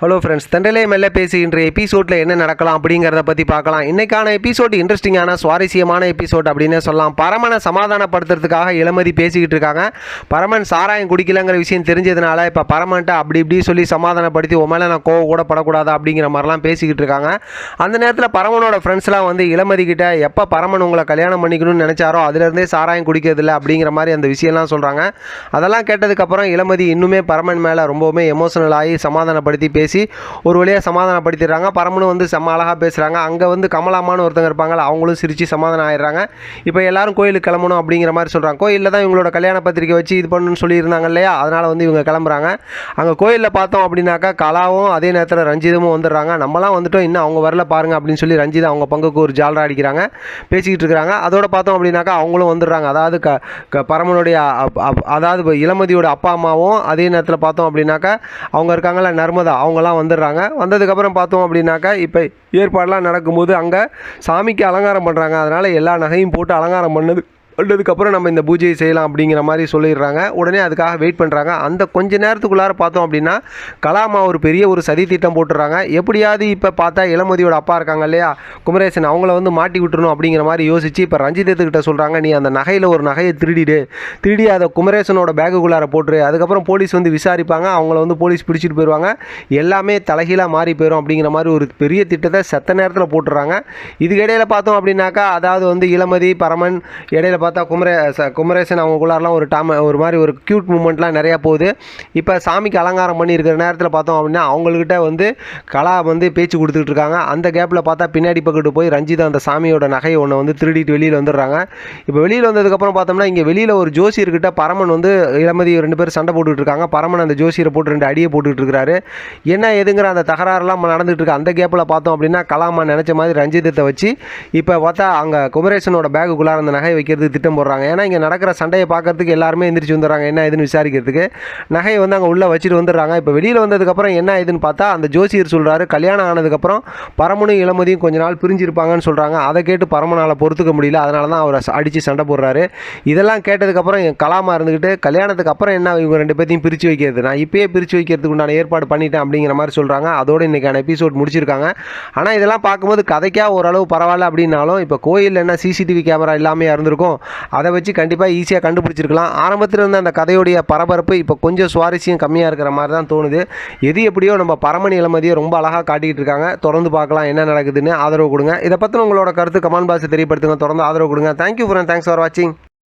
Hello friends, தண்டலே மெல்ல பேசுகின்ற எபிசோடில் என்ன நடக்கலாம் அப்படிங்கிறத பற்றி பார்க்கலாம். இன்றைக்கான எபிசோட் இன்ட்ரெஸ்டிங்கான சுவாரஸ்யமான எபிசோட் அப்படின்னு சொல்லலாம். பரமனை சமாதானப்படுத்துறதுக்காக இளமதி பேசிக்கிட்டு இருக்காங்க. பரமன் சாராயம் குடிக்கலங்கிற விஷயம் தெரிஞ்சதுனால இப்போ பரமன்ட்ட அப்படி இப்படி சொல்லி சமாதானப்படுத்தி உன் மேலே நான் கோவம் கூட படக்கூடாது அப்படிங்கிற மாதிரிலாம் பேசிக்கிட்டு இருக்காங்க. அந்த நேரத்தில் பரமனோட ஃப்ரெண்ட்ஸ்லாம் வந்து இளமதி கிட்ட எப்போ பரமன் உங்களை கல்யாணம் பண்ணிக்கணும்னு நினச்சாரோ அதுலேருந்தே சாராயம் குடிக்கிறதில்ல அப்படிங்கிற மாதிரி அந்த விஷயம்லாம் சொல்கிறாங்க. அதெல்லாம் கேட்டதுக்கப்புறம் இளமதி இன்னுமே பரமன் மேலே ரொம்பவுமே எமோஷனல் ஆகி சமாதானப்படுத்தி பேசி ஒரு வழியாக சமாதானப்படுத்திடுறாங்க. பரமனும் வந்து செம்ம அழகாக பேசுகிறாங்க. அங்கே வந்து கமலாமான்னு ஒருத்தங்க இருப்பாங்க, அவங்களும் சிரித்து சமாதானம் ஆயிடுறாங்க. இப்போ எல்லாரும் கோயிலுக்கு கிளம்பணும் அப்படிங்கிற மாதிரி சொல்கிறாங்க. கோயிலில் தான் இவங்களோட கல்யாண பத்திரிக்கை வச்சு இது பண்ணணும்னு சொல்லியிருந்தாங்க இல்லையா, அதனால் வந்து இவங்க கிளம்புறாங்க. அங்கே கோயிலில் பார்த்தோம் அப்படின்னாக்கா கலாவும் அதே நேரத்தில் ரஞ்சிதமும் வந்துடுறாங்க. நம்மலாம் வந்துட்டோம், இன்னும் அவங்க வரல பாருங்க அப்படின்னு சொல்லி ரஞ்சிதா அவங்க பங்குக்கு ஒரு ஜாலரா அடிக்கிறாங்க, பேசிக்கிட்டு இருக்கிறாங்க. அதோட பார்த்தோம் அப்படின்னாக்கா அவங்களும் வந்துடுறாங்க. அதாவது பரமனுடைய அதாவது இளமதியோட அப்பா அம்மாவும் அதே நேரத்தில் பார்த்தோம் அப்படின்னாக்கா அவங்க இருக்காங்களா நர்மதா, அவங்களாம் வந்துடுறாங்க. வந்ததுக்கப்புறம் பார்த்தோம் அப்படின்னாக்கா இப்போ ஏற்பாடெலாம் நடக்கும்போது அங்கே சாமிக்கு அலங்காரம் பண்ணுறாங்க. அதனால் எல்லா நகையும் போட்டு அலங்காரம் பண்ணதுக்கப்புறம் நம்ம இந்த பூஜையை செய்யலாம் அப்படிங்கிற மாதிரி சொல்லிடுறாங்க. உடனே அதுக்காக வெயிட் பண்ணுறாங்க. அந்த கொஞ்ச நேரத்துக்குள்ளார பார்த்தோம் அப்படின்னா கலாமா ஒரு பெரிய ஒரு சதி திட்டம் போட்டுடுறாங்க. எப்படியாவது இப்போ பார்த்தா இளமதியோட அப்பா இருக்காங்க இல்லையா குமரேசன், அவங்கள வந்து மாட்டி விட்டுறணும் அப்படிங்கிற மாதிரி யோசிச்சு இப்போ ரஞ்சிதத்துக்கிட்ட சொல்கிறாங்க, நீ அந்த நகையில் ஒரு நகையை திருடி அதை குமரேசனோட பேக்குக்குள்ளார போட்டுரு. அதுக்கப்புறம் போலீஸ் வந்து விசாரிப்பாங்க, அவங்கள வந்து போலீஸ் பிடிச்சிட்டு போயிடுவாங்க, எல்லாமே தலைகீழாக மாறி போயிடும் அப்படிங்கிற மாதிரி ஒரு பெரிய திட்டத்தை செத்த நேரத்தில் போட்டுடுறாங்க. இதுக்கிடையில் பார்த்தோம் அப்படின்னாக்கா அதாவது வந்து இளமதி பரமன் இடையில பார்த்தா குமரேசன் அவங்களுக்குள்ளாரெலாம் ஒரு மாதிரி ஒரு க்யூட் மூமெண்ட்லாம் நிறையா போகுது. இப்போ சாமிக்கு அலங்காரம் பண்ணியிருக்கிற நேரத்தில் பார்த்தோம் அப்படின்னா அவங்கக்கிட்ட வந்து கலா வந்து பேச்சு கொடுத்துக்கிட்டு இருக்காங்க. அந்த கேப்பில் பார்த்தா பின்னாடி பக்கத்து போய் ரஞ்சிதா அந்த சாமியோட நகையை ஒன்று வந்து திருடிட்டு வெளியில் வந்துடுறாங்க. இப்போ வெளியில் வந்ததுக்கப்புறம் பார்த்தோம்னா இங்கே வெளியில் ஒரு ஜோசியர்கிட்ட பரமன் வந்து இளமதி ரெண்டு பேரும் சண்டை போட்டுக்கிட்டு இருக்காங்க. பரமன் அந்த ஜோசியரை போட்டு 2 அடியை போட்டுக்கிட்டு இருக்கிறாரு. என்ன எதுங்கிற அந்த தகராறுலாம் நடந்துகிட்டு இருக்கு. அந்த கேப்பில் பார்த்தோம் அப்படின்னா கலாமா நினச்ச மாதிரி ரஞ்சிதத்தை வச்சு இப்போ பார்த்தா அங்கே குமரேசனோட பேக்குள்ளார அந்த நகை வைக்கிறது திட்டம் போடுறாங்க. ஏன்னா இங்கே நடக்கிற சண்டையை பார்க்கறதுக்கு எல்லாருமே எந்திரிச்சு வந்துடுறாங்க, என்ன இதுன்னு விசாரிக்கிறதுக்கு. நகையை வந்து அங்கே உள்ளே வச்சுட்டு வந்துடுறாங்க. இப்போ வெளியில் வந்ததுக்கப்புறம் என்ன இதுன்னு பார்த்தா அந்த ஜோசியர் சொல்கிறாரு, கல்யாணம் ஆனதுக்கப்புறம் பரமனும் இளமதியும் கொஞ்ச நாள் பிரிஞ்சிருப்பாங்கன்னு சொல்கிறாங்க. அதை கேட்டு பரமனால் பொறுத்துக்க முடியல, அதனால தான் அவரை அடித்து சண்டை போடுறாரு. இதெல்லாம் கேட்டதுக்கப்புறம் என் கலாமா இருந்துக்கிட்டு கல்யாணத்துக்கு அப்புறம் என்ன இவங்க 2 பேர்த்தையும் பிரித்து வைக்கிறது, நான் இப்போயே பிரித்து வைக்கிறதுக்கு உண்டான ஏற்பாடு பண்ணிட்டேன் அப்படிங்கிற மாதிரி சொல்கிறாங்க. அதோடு இன்றைக்கான எபிசோட் முடிச்சிருக்காங்க. ஆனால் இதெல்லாம் பார்க்கும்போது கதைக்காக ஓரளவு பரவாயில்ல அப்படின்னாலும் இப்போ கோயிலில் என்ன சிசிடிவி கேமரா இல்லாமல் இருந்திருக்கும், அதை வச்சு கண்டிப்பாக ஈஸியாக கண்டுபிடிச்சிருக்கலாம். ஆரம்பத்தில் இருந்த அந்த கதையோடைய பரபரப்பு இப்போ கொஞ்சம் சுவாரஸ்யம் கம்மியாக இருக்கிற மாதிரி தான் தோணுது. எது எப்படியோ நம்ம பரமன் இளமதியை ரொம்ப அழகாக காட்டிக்கிட்டு இருக்காங்க. தொடர்ந்து பார்க்கலாம் என்ன நடக்குதுன்னு. ஆதரவு கொடுங்க. இதை பற்றி உங்களோட கருத்து கமெண்ட் பாக்ஸில் தெரியப்படுத்துங்க. தொடர்ந்து ஆதரவு கொடுங்க. தேங்க்யூ ஃப்ரெண்ட், தேங்க்ஸ் ஃபார் வாட்சிங்.